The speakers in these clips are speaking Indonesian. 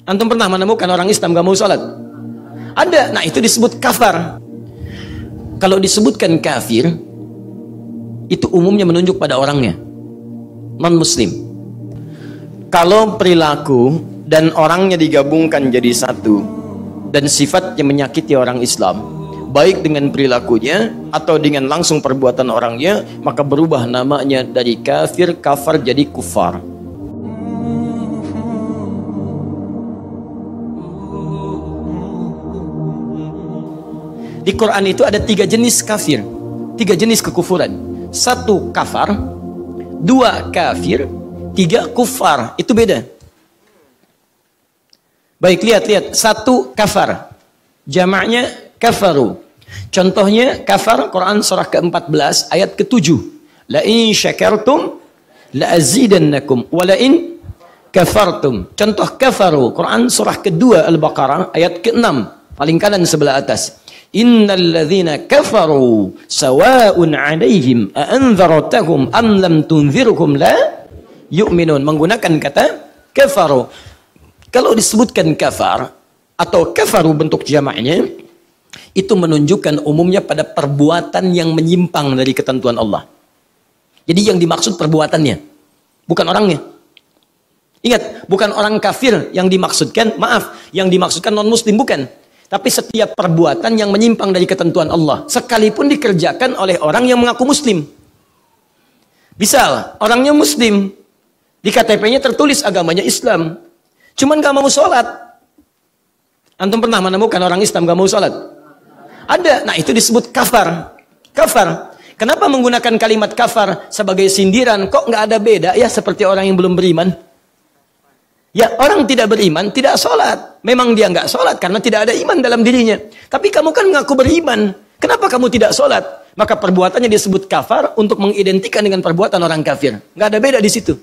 Antum pernah menemukan orang Islam gak mau sholat? Ada. Nah, itu disebut kafar. Kalau disebutkan kafir, itu umumnya menunjuk pada orangnya, non-muslim. Kalau perilaku dan orangnya digabungkan jadi satu, dan sifatnya menyakiti orang Islam, baik dengan perilakunya atau dengan langsung perbuatan orangnya, maka berubah namanya dari kafir, kafar jadi kufar. Di Quran itu ada 3 jenis kafir, 3 jenis kekufuran. 1 kafar, 2 kafir, 3 kufar. Itu beda. Baik, lihat. 1 kafar, jamaknya kafaru. Contohnya kafar, Quran surah ke-14 ayat ke-7. La in syakartum la azidannakum wa la in kafartum. Contoh kafaru, Quran surah ke-2 Al-Baqarah ayat ke-6, paling kanan sebelah atas. Innal ladzina kafaru sawa'un 'alaihim a anzartahum am lam tunzirhum la yu'minun. Menggunakan kata kafaru. Kalau disebutkan kafar atau kafaru bentuk jamaknya, itu menunjukkan umumnya pada perbuatan yang menyimpang dari ketentuan Allah. Jadi yang dimaksud perbuatannya, bukan orangnya. Ingat, bukan orang kafir yang dimaksudkan, maaf, yang dimaksudkan non-muslim, bukan. Tapi setiap perbuatan yang menyimpang dari ketentuan Allah, sekalipun dikerjakan oleh orang yang mengaku muslim. Misal, orangnya muslim, di KTP-nya tertulis agamanya Islam, cuman gak mau sholat. Antum pernah menemukan orang Islam gak mau sholat? Ada. Nah, itu disebut kafar. Kafar. Kenapa menggunakan kalimat kafar sebagai sindiran? Kok gak ada beda ya seperti orang yang belum beriman? Ya, orang tidak beriman, tidak sholat. Memang dia nggak sholat karena tidak ada iman dalam dirinya. Tapi kamu kan mengaku beriman. Kenapa kamu tidak sholat? Maka perbuatannya disebut kafar untuk mengidentikan dengan perbuatan orang kafir. Nggak ada beda di situ.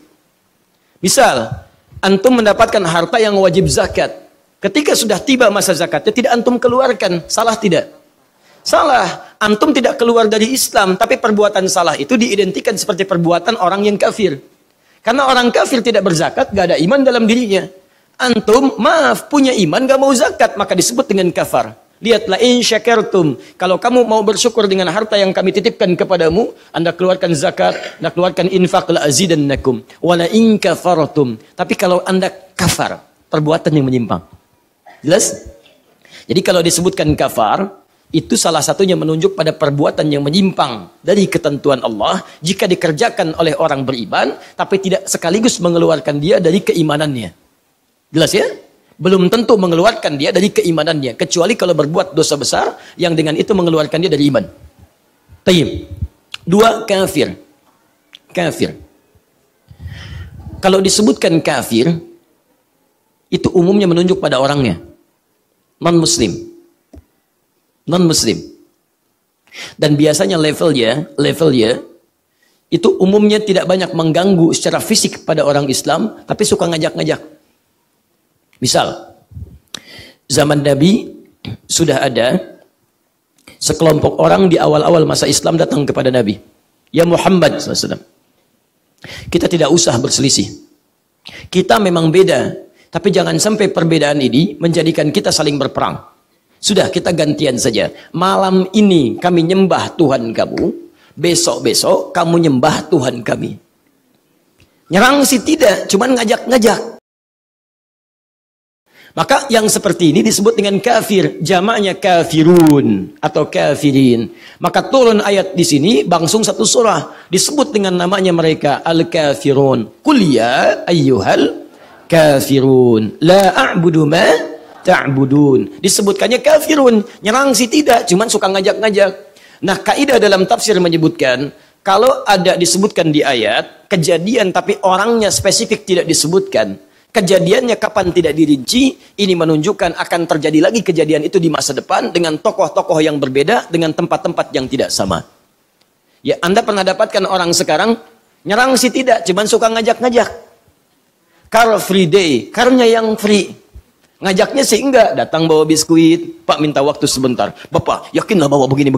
Misal, antum mendapatkan harta yang wajib zakat. Ketika sudah tiba masa zakatnya, tidak antum keluarkan. Salah tidak? Salah. Antum tidak keluar dari Islam, tapi perbuatan salah itu diidentikan seperti perbuatan orang yang kafir. Karena orang kafir tidak berzakat, gak ada iman dalam dirinya. Antum, maaf, punya iman, gak mau zakat, maka disebut dengan kafar. Lihatlah, in syakartum. Kalau kamu mau bersyukur dengan harta yang kami titipkan kepadamu, Anda keluarkan zakat, Anda keluarkan infak, la azidannakum. Wala in kafartum. Tapi kalau Anda kafar, perbuatan yang menyimpang. Jelas? Jadi kalau disebutkan kafar, itu salah satunya menunjuk pada perbuatan yang menyimpang dari ketentuan Allah jika dikerjakan oleh orang beriman, tapi tidak sekaligus mengeluarkan dia dari keimanannya. Jelas ya? Belum tentu mengeluarkan dia dari keimanannya, kecuali kalau berbuat dosa besar yang dengan itu mengeluarkan dia dari iman. Tayyib. 2 kafir. Kafir. Kalau disebutkan kafir, itu umumnya menunjuk pada orangnya, non-muslim. Non-muslim. Dan biasanya levelnya itu umumnya tidak banyak mengganggu secara fisik pada orang Islam, tapi suka ngajak-ngajak. Misal, zaman Nabi sudah ada sekelompok orang di awal-awal masa Islam datang kepada Nabi. Ya Muhammad SAW, kita tidak usah berselisih. Kita memang beda, tapi jangan sampai perbedaan ini menjadikan kita saling berperang. Sudah, kita gantian saja. Malam ini kami nyembah Tuhan kamu, besok-besok kamu nyembah Tuhan kami. Nyerang sih tidak, cuman ngajak-ngajak. Maka yang seperti ini disebut dengan kafir, jamaknya kafirun atau kafirin. Maka turun ayat di sini, bangsung satu surah, disebut dengan namanya mereka al-kafirun. Qul ya ayyuhal kafirun, la a'budu ma ta'budun. Disebutkannya kafirun, nyerang sih tidak, cuman suka ngajak-ngajak. Nah, kaidah dalam tafsir menyebutkan, kalau ada disebutkan di ayat kejadian tapi orangnya spesifik tidak disebutkan, kejadiannya kapan tidak dirinci, ini menunjukkan akan terjadi lagi kejadian itu di masa depan dengan tokoh-tokoh yang berbeda, dengan tempat-tempat yang tidak sama. Ya, Anda pernah dapatkan orang sekarang nyerang sih tidak, cuman suka ngajak-ngajak. Car free day, karnya yang free. Ngajaknya sih enggak, datang bawa biskuit, Pak minta waktu sebentar. Bapak, yakinlah bawa begini.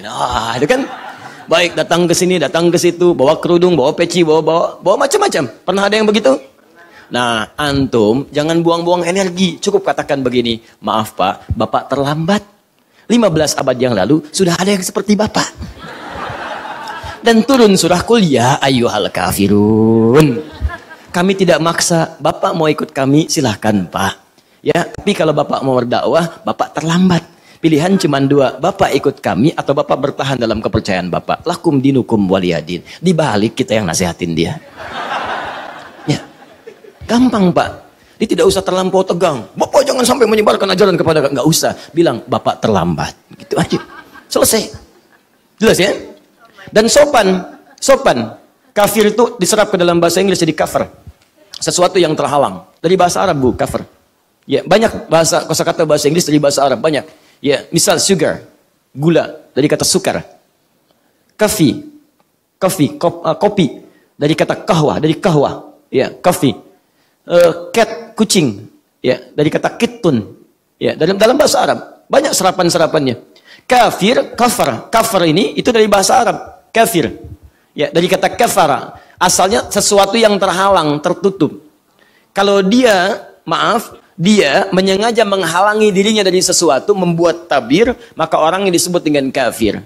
Ah, itu kan. Baik, datang ke sini, datang ke situ, bawa kerudung, bawa peci, bawa macam-macam. Pernah ada yang begitu? Nah, antum jangan buang-buang energi. Cukup katakan begini, maaf Pak, Bapak terlambat. 15 abad yang lalu sudah ada yang seperti Bapak. Dan turun surah Qul ya ayyuhal kafirun. Kami tidak maksa, Bapak mau ikut kami silahkan Pak. Ya, tapi kalau Bapak mau berdakwah, Bapak terlambat. Pilihan cuma dua, Bapak ikut kami atau Bapak bertahan dalam kepercayaan Bapak. Lakum dinukum waliyadin. Dibalik kita yang nasihatin dia. Ya, gampang Pak. Dia tidak usah terlampau tegang. Bapak jangan sampai menyebarkan ajaran kepada, nggak usah. Bilang Bapak terlambat. Gitu aja. Selesai. Jelas ya? Dan sopan. Kafir itu diserap ke dalam bahasa Inggris jadi kafir. Sesuatu yang terhalang. Dari bahasa Arab Bu, kafir. Ya, banyak kosakata bahasa Inggris dari bahasa Arab banyak. Ya, misal sugar, gula dari kata sukar. Kopi dari kata kahwa, dari kahwa. Ya, coffee. Cat, kucing, ya, dari kata kitun, ya, dalam bahasa Arab banyak serapan-serapannya. Kafir ini itu dari bahasa Arab, kafir, ya, dari kata kafara, asalnya sesuatu yang terhalang, tertutup. Kalau dia menyengaja menghalangi dirinya dari sesuatu, membuat tabir, maka orang yang disebut dengan kafir.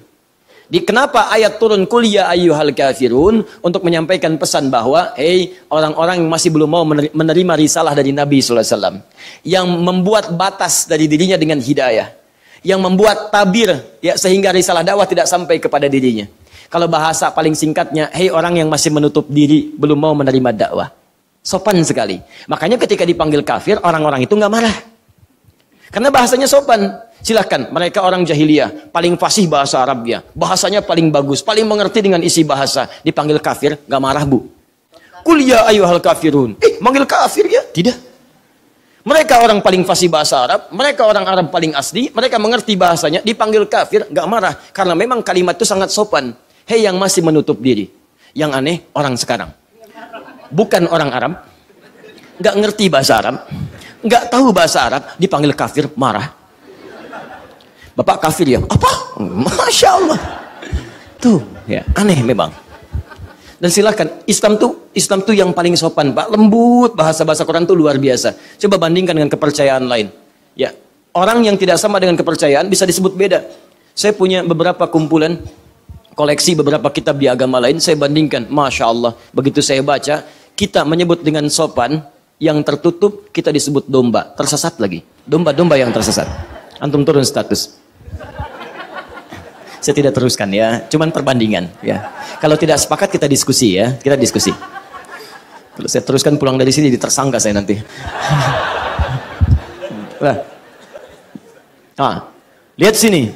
Kenapa ayat turun Qul ya ayyuhal kafirun untuk menyampaikan pesan bahwa orang-orang yang masih belum mau menerima risalah dari Nabi SAW, yang membuat batas dari dirinya dengan hidayah, yang membuat tabir ya sehingga risalah dakwah tidak sampai kepada dirinya. Kalau bahasa paling singkatnya, orang yang masih menutup diri belum mau menerima dakwah. Sopan sekali. Makanya ketika dipanggil kafir, orang-orang itu nggak marah. Karena bahasanya sopan. Silahkan, mereka orang jahiliyah, paling fasih bahasa Arabnya, bahasanya paling bagus, paling mengerti dengan isi bahasa. Dipanggil kafir, gak marah Bu. Qul ya ayyuhal kafirun. Manggil kafir ya? Tidak. Mereka orang paling fasih bahasa Arab, mereka orang Arab paling asli, mereka mengerti bahasanya, dipanggil kafir, gak marah. Karena memang kalimat itu sangat sopan. Hei yang masih menutup diri. Yang aneh, orang sekarang. Bukan orang Arab, gak ngerti bahasa Arab, gak tahu bahasa Arab, dipanggil kafir, marah. Bapak kafir ya? Apa? Masya Allah. Tuh, ya, aneh memang. Dan silakan, Islam tuh yang paling sopan, Pak. Lembut, bahasa Quran tuh luar biasa. Coba bandingkan dengan kepercayaan lain. Ya, orang yang tidak sama dengan kepercayaan bisa disebut beda. Saya punya beberapa kumpulan koleksi beberapa kitab di agama lain, saya bandingkan. Masya Allah, begitu saya baca, kita menyebut dengan sopan, yang tertutup kita disebut domba, tersesat lagi. Domba-domba yang tersesat. Antum turun status. Saya tidak teruskan ya, cuman perbandingan ya. Kalau tidak sepakat kita diskusi ya, kita diskusi. Kalau saya teruskan pulang dari sini ditersangka saya nanti. Lihat sini.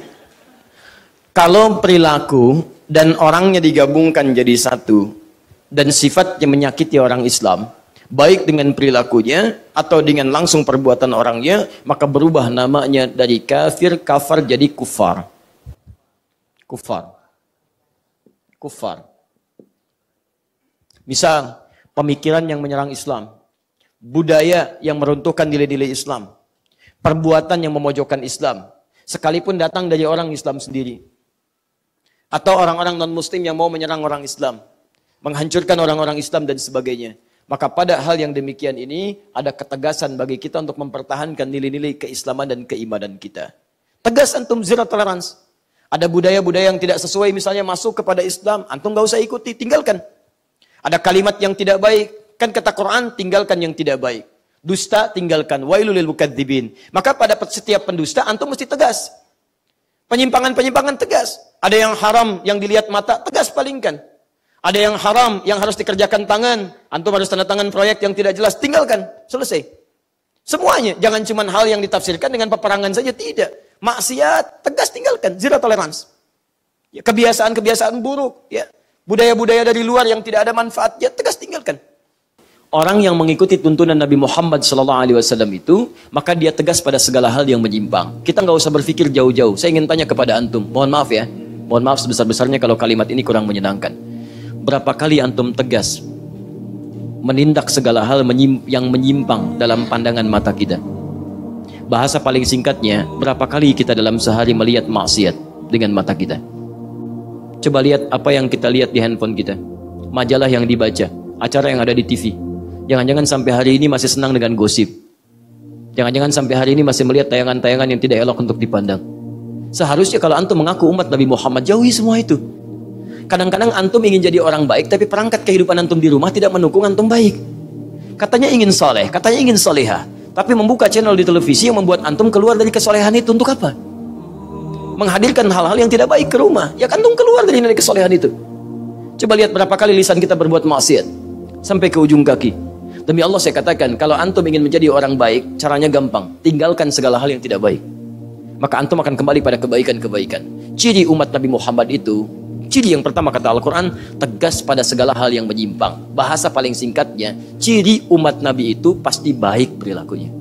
Kalau perilaku dan orangnya digabungkan jadi satu dan sifatnya menyakiti orang Islam, baik dengan perilakunya atau dengan langsung perbuatan orangnya, maka berubah namanya dari kafar jadi kufar. Kufar. Misal, pemikiran yang menyerang Islam, budaya yang meruntuhkan nilai-nilai Islam, perbuatan yang memojokkan Islam, sekalipun datang dari orang Islam sendiri, atau orang-orang non-muslim yang mau menyerang orang Islam, menghancurkan orang-orang Islam dan sebagainya. Maka pada hal yang demikian ini, ada ketegasan bagi kita untuk mempertahankan nilai-nilai keislaman dan keimanan kita. Tegas antum, zero tolerance. Ada budaya-budaya yang tidak sesuai, misalnya masuk kepada Islam, antum gak usah ikuti, tinggalkan. Ada kalimat yang tidak baik, kan kata Quran, tinggalkan yang tidak baik. Dusta, tinggalkan. Wailul lil mukadzibin. Maka pada setiap pendusta, antum mesti tegas. Penyimpangan-penyimpangan tegas. Ada yang haram, yang dilihat mata, tegas palingkan. Ada yang haram, yang harus dikerjakan tangan, antum harus tanda tangan proyek yang tidak jelas, tinggalkan. Selesai. Semuanya, jangan cuma hal yang ditafsirkan dengan peperangan saja, tidak. Maksiat, tegas tinggalkan, zero tolerance. Ya, kebiasaan-kebiasaan buruk, ya, budaya-budaya dari luar yang tidak ada manfaatnya, tegas tinggalkan. Orang yang mengikuti tuntunan Nabi Muhammad SAW itu, maka dia tegas pada segala hal yang menyimpang. Kita nggak usah berpikir jauh-jauh. Saya ingin tanya kepada antum, mohon maaf ya, mohon maaf sebesar-besarnya kalau kalimat ini kurang menyenangkan. Berapa kali antum tegas menindak segala hal yang menyimpang dalam pandangan mata kita? Bahasa paling singkatnya, berapa kali kita dalam sehari melihat maksiat dengan mata kita? Coba lihat apa yang kita lihat di handphone kita, majalah yang dibaca, acara yang ada di TV, Jangan-jangan sampai hari ini masih senang dengan gosip. Jangan-jangan sampai hari ini masih melihat tayangan-tayangan yang tidak elok untuk dipandang. Seharusnya kalau antum mengaku umat Nabi Muhammad, jauhi semua itu. Kadang-kadang antum ingin jadi orang baik, tapi perangkat kehidupan antum di rumah tidak mendukung antum baik. Katanya ingin soleh, katanya ingin solehah, tapi membuka channel di televisi yang membuat antum keluar dari kesolehan itu. Untuk apa? Menghadirkan hal-hal yang tidak baik ke rumah. Ya kan antum keluar dari kesolehan itu. Coba lihat berapa kali lisan kita berbuat maksiat sampai ke ujung kaki. Demi Allah saya katakan, kalau antum ingin menjadi orang baik, caranya gampang. Tinggalkan segala hal yang tidak baik. Maka antum akan kembali pada kebaikan-kebaikan. Ciri umat Nabi Muhammad itu, ciri yang pertama kata Al-Quran, tegas pada segala hal yang menyimpang. Bahasa paling singkatnya, ciri umat Nabi itu pasti baik perilakunya.